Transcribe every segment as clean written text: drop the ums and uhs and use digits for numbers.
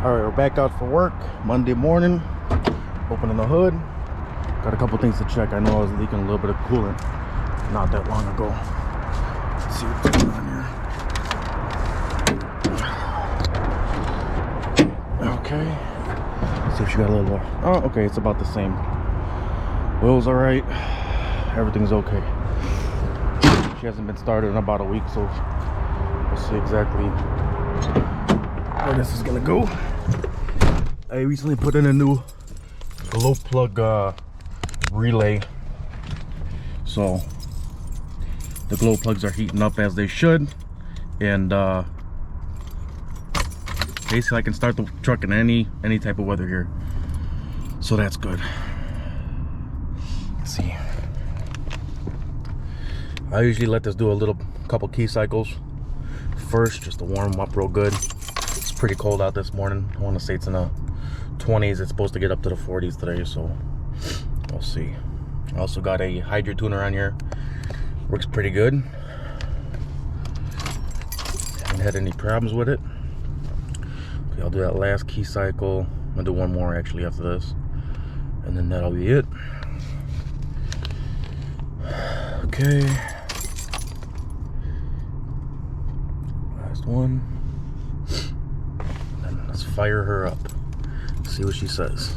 All right, we're back out for work Monday morning. Opening the hood. Got a couple things to check. I know I was leaking a little bit of coolant not that long ago. Let's see what's going on here. Okay. Let's see if she got a little. Oh, okay. It's about the same. Wheels all right. Everything's okay. She hasn't been started in about a week, so we'll see exactly where this is gonna go. I recently put in a new glow plug relay, so the glow plugs are heating up as they should, and basically I can start the truck in any type of weather here, so that's good. Let's see. I usually let this do a couple key cycles first, just to warm them up real good. It's pretty cold out this morning. I want to say it's in the 20s. It's supposed to get up to the 40s today, so we'll see. I also got a hydro tuner on here. Works pretty good. Haven't had any problems with it. Okay, I'll do that last key cycle. I'm gonna do one more actually after this, and then that'll be it. Okay. Last one. And then let's fire her up. See what she says.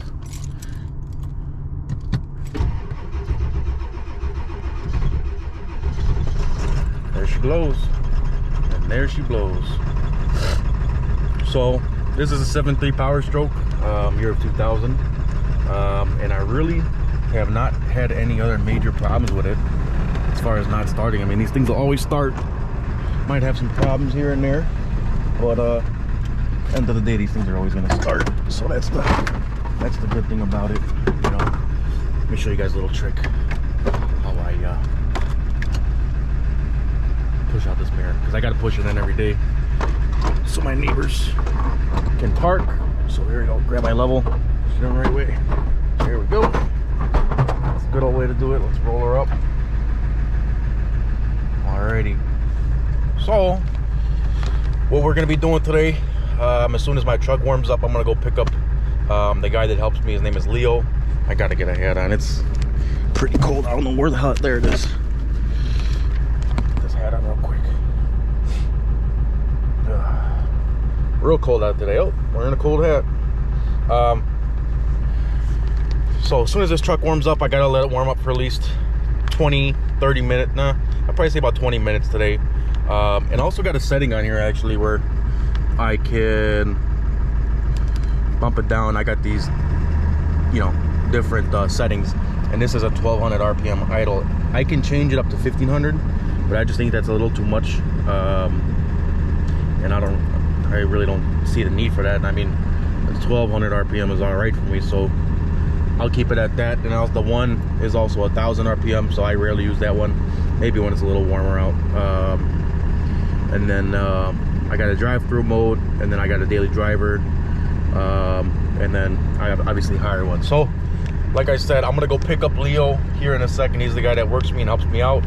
There she blows. And there she blows. So this is a 7.3 Power Stroke, year of 2000. And I really have not had any other major problems with it as far as not starting. I mean, these things will always start. Might have some problems here and there, but end of the day, these things are always going to start. So that's the good thing about it, you know. Let me show you guys a little trick how I push out this mirror, because I got to push it in every day so my neighbors can park. So there we go. Grab my level, push it in the right way. There we go. That's a good old way to do it. Let's roll her up. Alrighty. So what we're gonna be doing today, as soon as my truck warms up, I'm gonna go pick up the guy that helps me. His name is Leo. I gotta get a hat on. It's pretty cold. I don't know where the hell. There it is. Put this hat on real quick. Real cold out today. Oh, wearing a cold hat. So as soon as this truck warms up, I gotta let it warm up for at least 20-30 minutes. Nah, I'll probably say about 20 minutes today. And I also got a setting on here actually where I can bump it down. I got these, you know, different settings, and this is a 1200 RPM idle. I can change it up to 1500, but I just think that's a little too much, and I really don't see the need for that. And I mean, 1200 RPM is all right for me, so I'll keep it at that. And also the one is also 1000 RPM, so I rarely use that one, maybe when it's a little warmer out. And then I got a drive-through mode, and then I got a daily driver, and then I have obviously higher one. So like I said, I'm gonna go pick up Leo here in a second. He's the guy that works for me and helps me out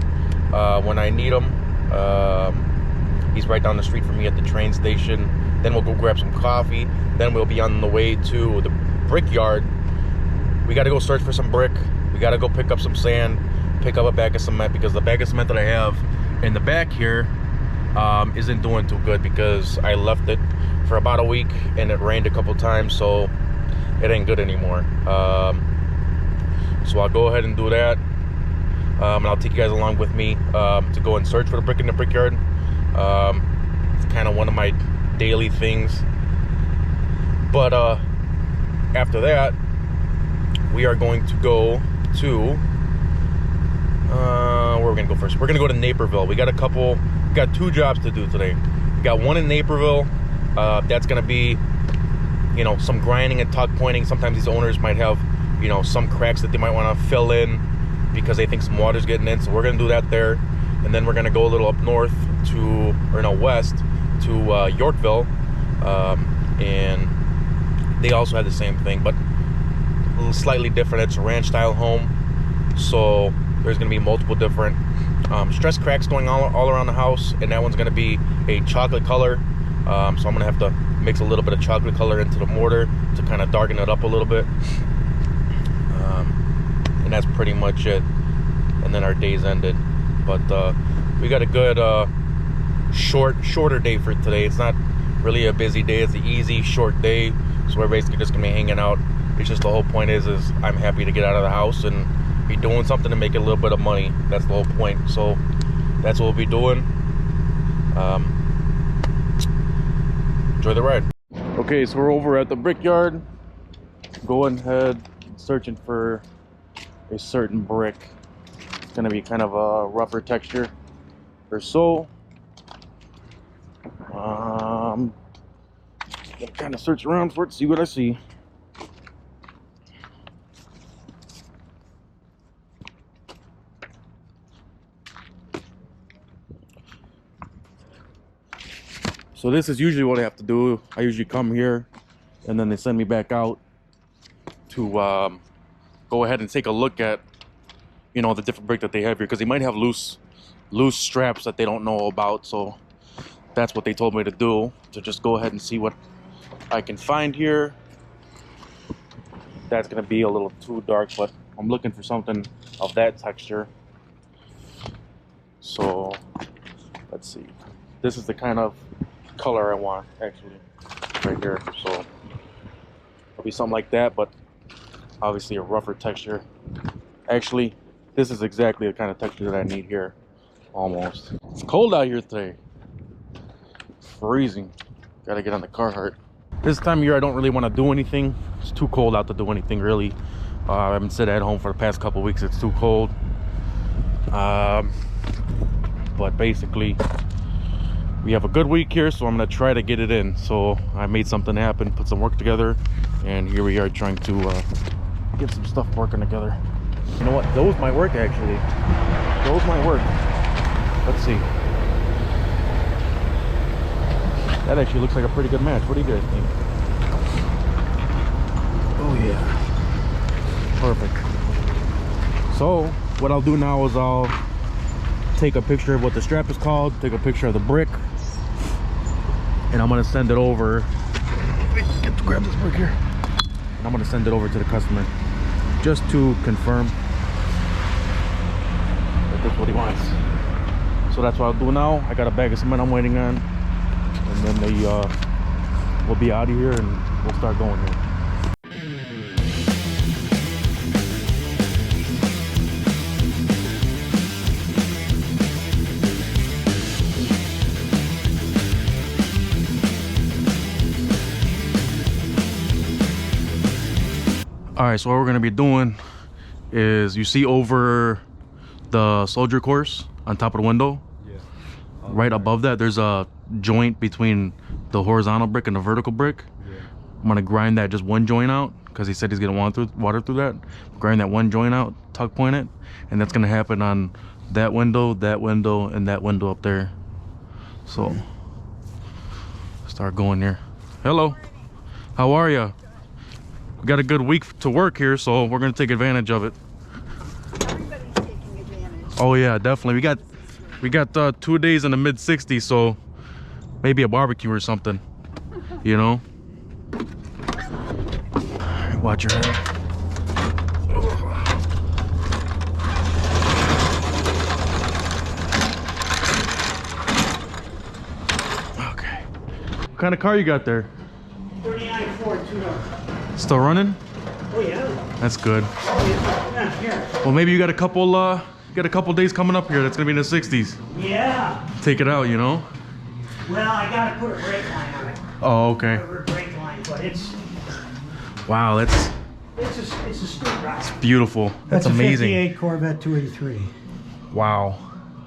when I need him. He's right down the street from me at the train station. Then we'll go grab some coffee. Then we'll be on the way to the brickyard. We got to go search for some brick. We got to go pick up some sand, pick up a bag of cement, because the bag of cement that I have in the back here isn't doing too good, because I left it for about a week and it rained a couple times, so it ain't good anymore. So I'll go ahead and do that, and I'll take you guys along with me to go and search for the brick in the brickyard. It's kind of one of my daily things, but after that we are going to go to where we're gonna go first. We're gonna go to Naperville. We got two jobs to do today. We got one in Naperville. That's gonna be, you know, some grinding and tuck pointing. Sometimes these owners might have, you know, some cracks that they might want to fill in because they think some water's getting in. So we're gonna do that there, and then we're gonna go a little up north west to Yorkville, and they also have the same thing, but a little slightly different. It's a ranch style home, so there's going to be multiple different stress cracks going all around the house, and that one's going to be a chocolate color, so I'm going to have to mix a little bit of chocolate color into the mortar to kind of darken it up a little bit. And that's pretty much it. And then our day's ended. But we got a good shorter day for today. It's not really a busy day. It's an easy, short day. So we're basically just gonna be hanging out. It's just the whole point is I'm happy to get out of the house and be doing something to make a little bit of money. That's the whole point. So that's what we'll be doing. Enjoy the ride. Okay, so we're over at the brickyard. Going ahead, searching for a certain brick. It's gonna be kind of a rougher texture or so. I'm kind of search around for it, see what I see. So this is usually what I have to do. I usually come here and then they send me back out to go ahead and take a look at, you know, the different brick that they have here, because they might have loose straps that they don't know about. So that's what they told me to do, to just go ahead and see what I can find here. That's gonna be a little too dark, but I'm looking for something of that texture. So let's see. This is the kind of color I want, actually, right here. So it'll be something like that, but obviously a rougher texture. Actually, this is exactly the kind of texture that I need here, almost. It's cold out here today. It's freezing. Gotta get on the Carhartt. This time of year I don't really want to do anything. It's too cold out to do anything, really. I haven't sat at home for the past couple weeks. It's too cold. But basically we have a good week here, so I'm gonna try to get it in. So I made something happen, put some work together, and here we are trying to get some stuff working together. You know what? Those might work, actually. Those might work. Let's see. That actually looks like a pretty good match. What do you guys think? Oh yeah. Perfect. So what I'll do now is I'll take a picture of what the strap is called, take a picture of the brick, and I'm gonna send it over. Get to grab this brick here. And I'm gonna send it over to the customer just to confirm that that's what he wants. So that's what I'll do now. I got a bag of cement I'm waiting on, and then we'll be out of here and we'll start going here. All right, so what we're gonna be doing is, you see over the soldier course on top of the window? Yeah. Right above that, there's a joint between the horizontal brick and the vertical brick. Yeah. I'm gonna grind that just one joint out, because he said he's gonna want water through that. Grind that one joint out, tuck point it, and that's gonna happen on that window, and that window up there. So start going here. Hello, how are you? We got a good week to work here, so we're gonna take advantage of it. Everybody's taking advantage. Oh yeah, definitely. We got 2 days in the mid 60s, so maybe a barbecue or something, you know. Watch your head. Okay. What kind of car you got there? 39 Ford, 2-door. Still running? Oh yeah. That's good. Oh yeah. Here. Well, maybe you got a couple days coming up here that's gonna be in the 60s. Yeah. Take it out, you know. Well, I gotta put a brake line on it. Oh, okay. A brake line, but it's Wow, it's a street ride. beautiful. That's amazing. A 58 Corvette 283. Wow.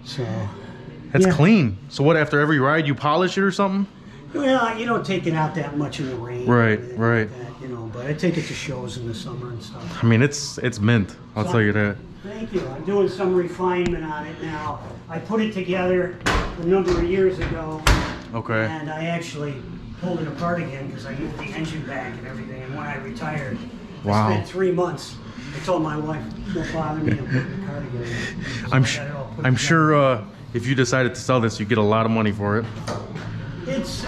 So. That's yeah. clean. So what, after every ride you polish it or something? Well, you don't take it out that much in the rain. Right, right. Like that, you know, but I take it to shows in the summer and stuff. I mean, it's mint. I'll tell you that. Thank you. I'm doing some refinement on it now. I put it together a number of years ago. Okay. And I actually pulled it apart again because I moved the engine back and everything. And when I retired, Wow. I spent 3 months. I told my wife, don't bother me, I'm putting the car together. So I'm I got it all put I'm together. sure if you decided to sell this, you get a lot of money for it. It's,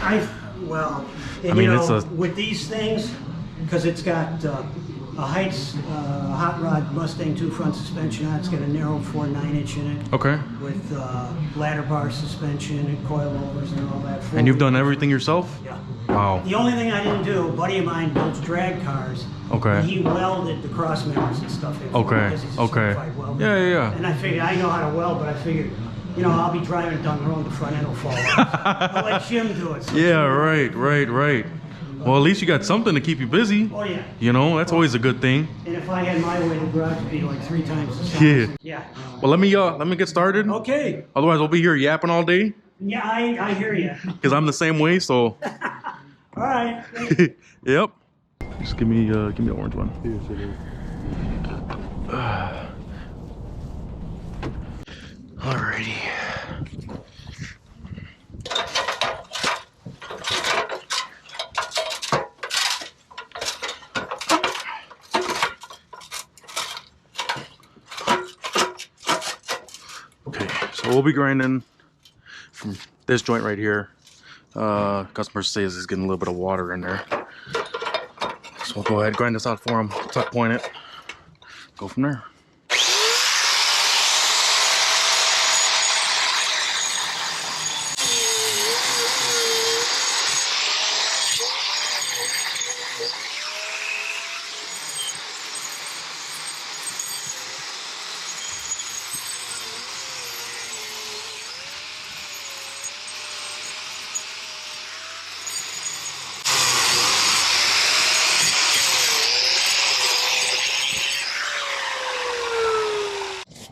Well, and, I mean, you know, it's a with these things, because it's got a Heights hot rod Mustang 2 front suspension on it. It's got a narrow 4.9-inch in it. okay. With ladder bar suspension and coilovers and all that. And you've done everything yourself? Yeah. Wow. The only thing I didn't do, a buddy of mine builds drag cars. Okay. And he welded the cross members and stuff in. Okay. Because he's a Okay. certified welder. Yeah, yeah, yeah. And I figured, I know how to weld, but I figured, you know, I'll be driving it down the road, the front end will fall off. I'll let Jim do it. So Yeah, right. Well, at least you got something to keep you busy. Oh, yeah. You know, that's always a good thing. And if I had my way, the garage would be like 3 times the size. Yeah. Yeah. Well, let me get started. Okay. Otherwise, we'll be here yapping all day. Yeah, I hear you. Because I'm the same way, so. All right. Yep. Just give me the orange one. Alrighty. Okay, so we'll be grinding from this joint right here. Customer says he's getting a little bit of water in there. So we'll go ahead, grind this out for him, tuck point it, go from there.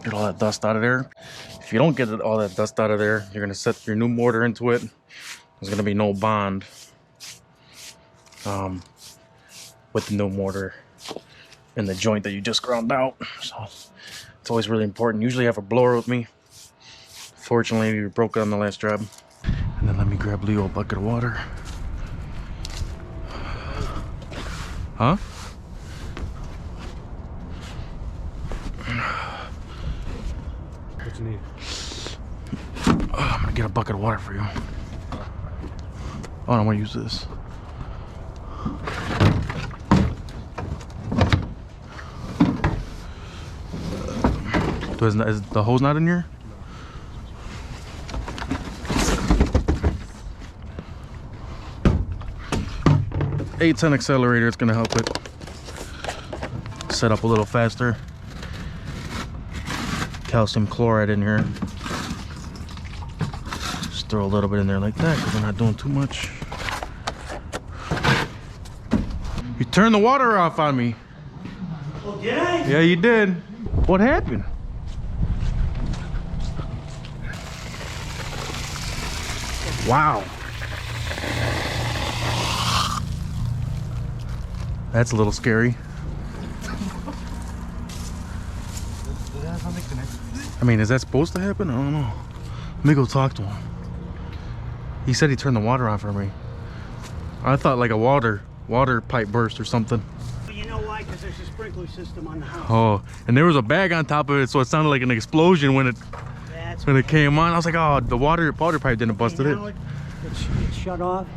Get all that dust out of there. If you don't get all that dust out of there, you're gonna set your new mortar into it. There's gonna be no bond with the new mortar in the joint that you just ground out. So it's always really important. Usually I have a blower with me. Fortunately, we broke it on the last job. And then let me grab Leo a bucket of water. Huh? What you need? I'm gonna get a bucket of water for you. Oh, I'm gonna use this. Is the hose not in here? No. 810 accelerator, it's gonna help it set up a little faster. Calcium chloride in here. Just throw a little bit in there like that because we're not doing too much. You turned the water off on me. Oh, did I? Yeah, you did. What happened? Wow. That's a little scary. I mean, is that supposed to happen? I don't know. Let me go talk to him. He said he turned the water on for me. I thought like a water pipe burst or something. You know why? Because there's a sprinkler system on the house. Oh, and there was a bag on top of it, so it sounded like an explosion when it came on. I was like, oh, the water pipe didn't bust it. It's shut off.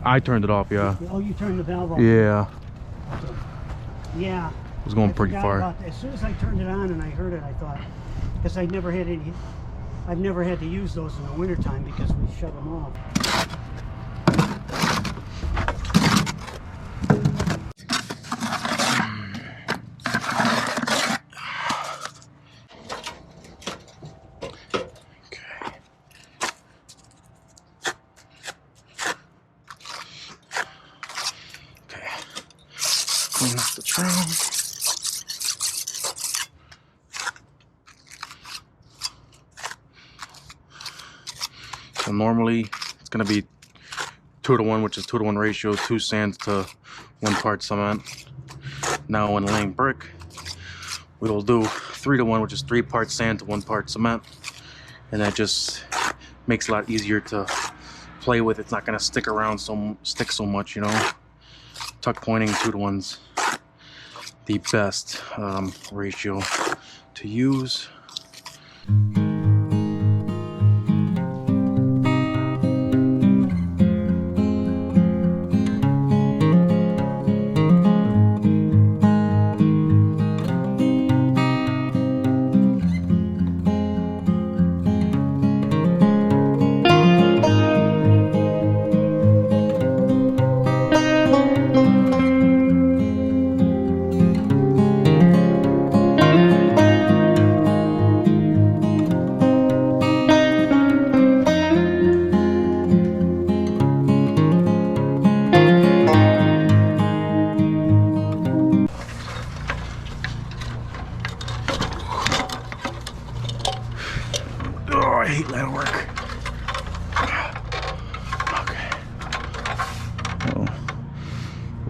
I turned it off, yeah. Oh, you turned the valve off. Yeah. Yeah. It was going pretty far. As soon as I turned it on and I heard it, I thought, because I've never had to use those in the wintertime because we shut them off. Clean up the trim. So normally it's gonna be 2-to-1, which is 2-to-1 ratio, 2 sands to 1 part cement. Now when laying brick, we will do 3-to-1, which is 3 parts sand to 1 part cement, and that just makes it a lot easier to play with. It's not gonna stick so much, you know. Tuck pointing 2-to-1's the best ratio to use.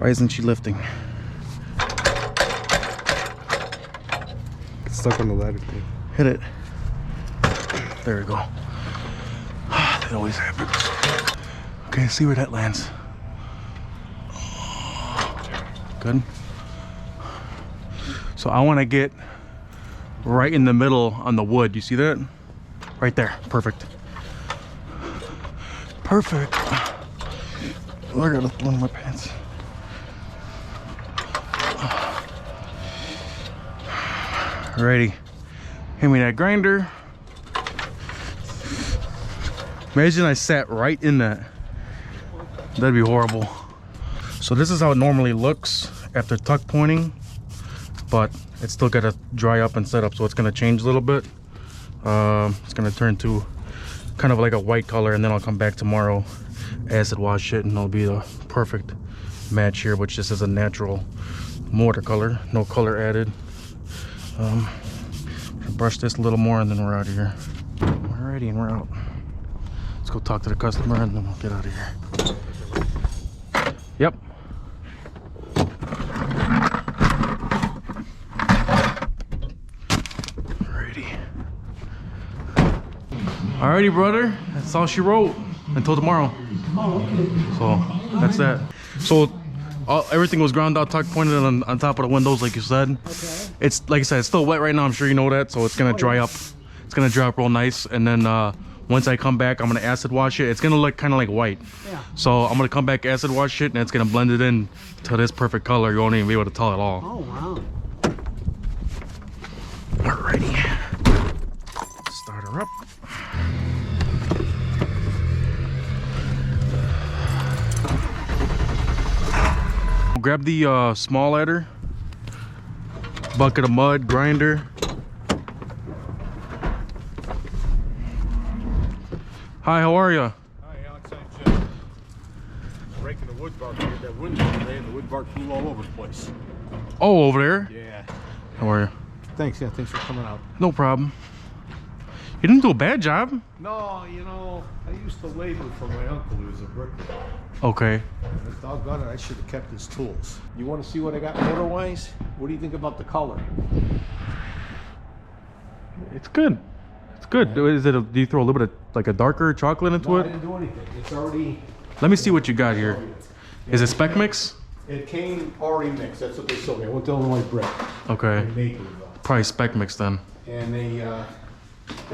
Why isn't she lifting? It's stuck on the ladder thing. Hit it. There we go. That always happens. Okay, see where that lands. Good. So I want to get right in the middle on the wood. You see that? Right there. Perfect. Perfect. Oh, I got one of my pants. Alrighty. Hand me that grinder. Imagine I sat right in that. That'd be horrible. So this is how it normally looks after tuck pointing, but it's still gotta dry up and set up, so it's gonna change a little bit. It's gonna turn to kind of like a white color, and then I'll come back tomorrow, acid wash it, and it'll be the perfect match here, which just is a natural mortar color, no color added. Brush this a little more and then we're out of here. Alrighty, and we're out. Let's go talk to the customer and then we'll get out of here. Yep. Alrighty, brother. That's all she wrote. Until tomorrow. Oh, okay. So that's that. So everything was ground out, tuck pointed on top of the windows, like you said. Okay. It's like I said, it's still wet right now. I'm sure you know that. So it's gonna dry up. It's gonna dry up real nice, and then once I come back, I'm gonna acid wash it. It's gonna look kind of like white. Yeah. So I'm gonna come back, acid wash it, and it's gonna blend it in to this perfect color. You won't even be able to tell at all. Oh, wow. Alrighty. Start her up. Grab the small ladder, bucket of mud, grinder. Hi, how are you? Hi, Alex. I'm Jim. Breaking the wood bark here. That window today, and the wood bark flew all over the place. Oh, over there? Yeah. How are you? Thanks. Yeah, thanks for coming out. No problem. You didn't do a bad job. No, you know, I used to labor for my uncle. He was a bricklayer. Okay. And doggone it, I should have kept his tools. You want to see what I got motor-wise? What do you think about the color? It's good. It's good. Is it? Do you throw a little bit of like a darker chocolate into No, I it? didn't do anything. It's already... Let me see what you got here. Is it spec mix? It came already mixed. That's what they sold me. I went to Illinois Brick. Okay. In Naperville. Probably spec mix then. And they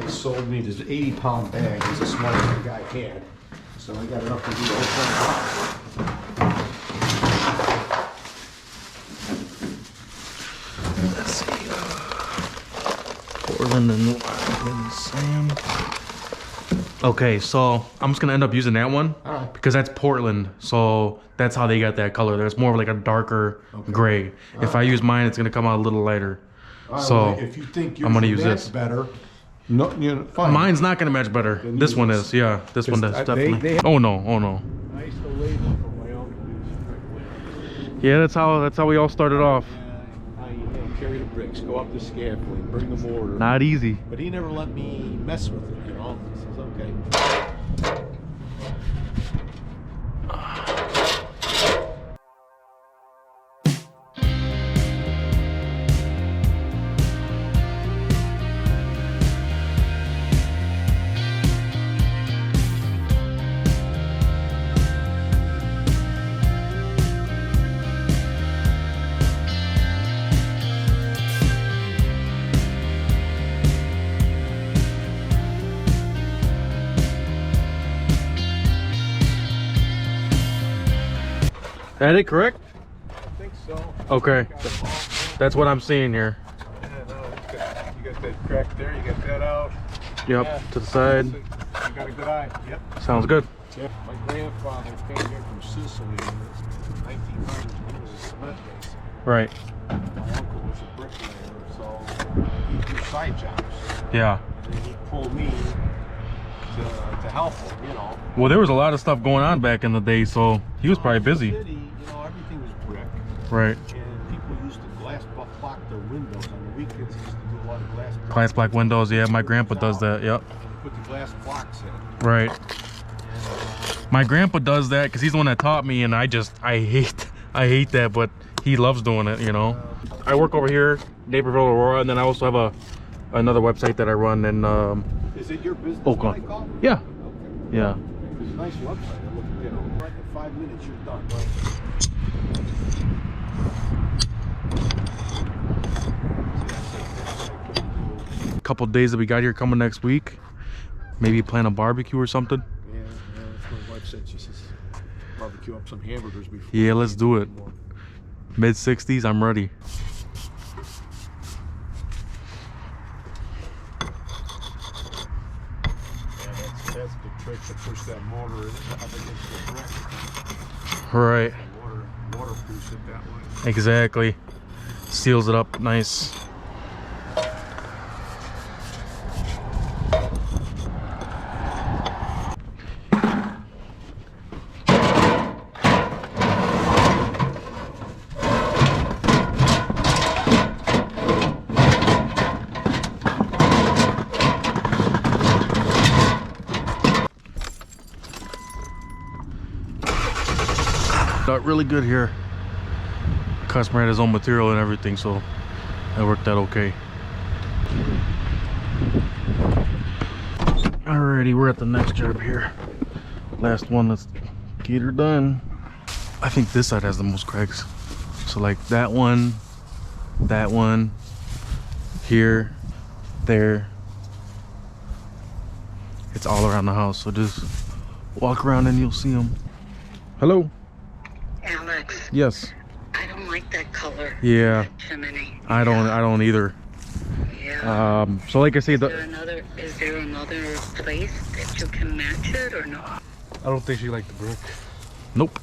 sold me this 80-pound bag. It was the smallest the guy had. So I got enough to do the whole thing. Let's see. Portland and sand. Okay, so I'm just gonna end up using that one because that's Portland. So that's how they got that color. There's more of like a darker gray. If I use mine, it's gonna come out a little lighter. So if you think I'm gonna use that's this. better, no, you know, fine. Mine's not gonna match better. Then This use one this. is. Yeah, this one does They definitely. have- Oh no! Oh no! I used to labor for my uncle. He was a bricklayer. Yeah, that's how we all started off. I carry the bricks, go up the scaffolding, bring the mortar. Not easy. But he never let me mess with it, you know. He says, okay. That it correct? I think so. Okay. That's what I'm seeing here. Yeah, no, you got that crack there, you got that out. Yep, Yeah. to the side. You got a good eye. Yep. Sounds good. Yeah. My grandfather came here from Sicily in the 1900s. He was a cement mason. Right. My uncle was a bricklayer, so he'd do side jobs. Yeah. And then he'd pull me to help him, you know. Well, there was a lot of stuff going on back in the day, so he was probably busy. In the city, you know, everything was brick. Right. And people used to block their windows on the weekends. They used to do a lot of Glass black windows. Yeah, my grandpa does that. Yep. And put the glass blocks in. Right. My grandpa does that because he's the one that taught me, and I hate I hate that, but he loves doing it, you know. I work over here, Naperville, Aurora, and then I also have another website that I run in Is it your business? Oakland. Yeah. Okay. Yeah. It's a nice website. I look, you know, like in 5 minutes you're done. Couple days that we got here coming next week. Maybe plan a barbecue or something. Yeah, that's what my wife said. She says barbecue up some hamburgers before. Yeah, let's do it. Mid 60s, I'm ready. That's the trick to push that mortar up against the brick. Right. Waterproofs it that way. Exactly. Seals it up nice. Got really good here. Customer had his own material and everything, so that worked out okay. Alrighty, we're at the next job here. Last one, let's get her done. I think this side has the most cracks. So like that one, here, there. It's all around the house, so just walk around and you'll see them. Hello? Alex, Yes. I don't like that color. Yeah. That chimney. I don't either. Yeah. So like I say, Is there another place that you can match it or no? I don't think she liked the brick. nope.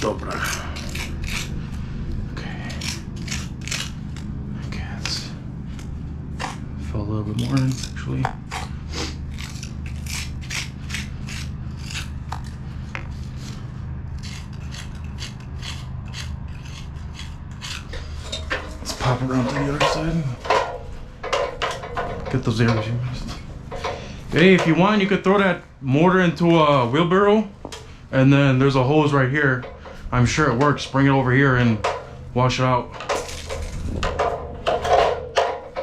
Dobra. Okay. Let's fill a little bit more in, actually. Let's pop around to the other side. Get those areas you missed. Hey, if you want, you could throw that mortar into a wheelbarrow, and then there's a hose right here. I'm sure it works. Bring it over here and wash it out.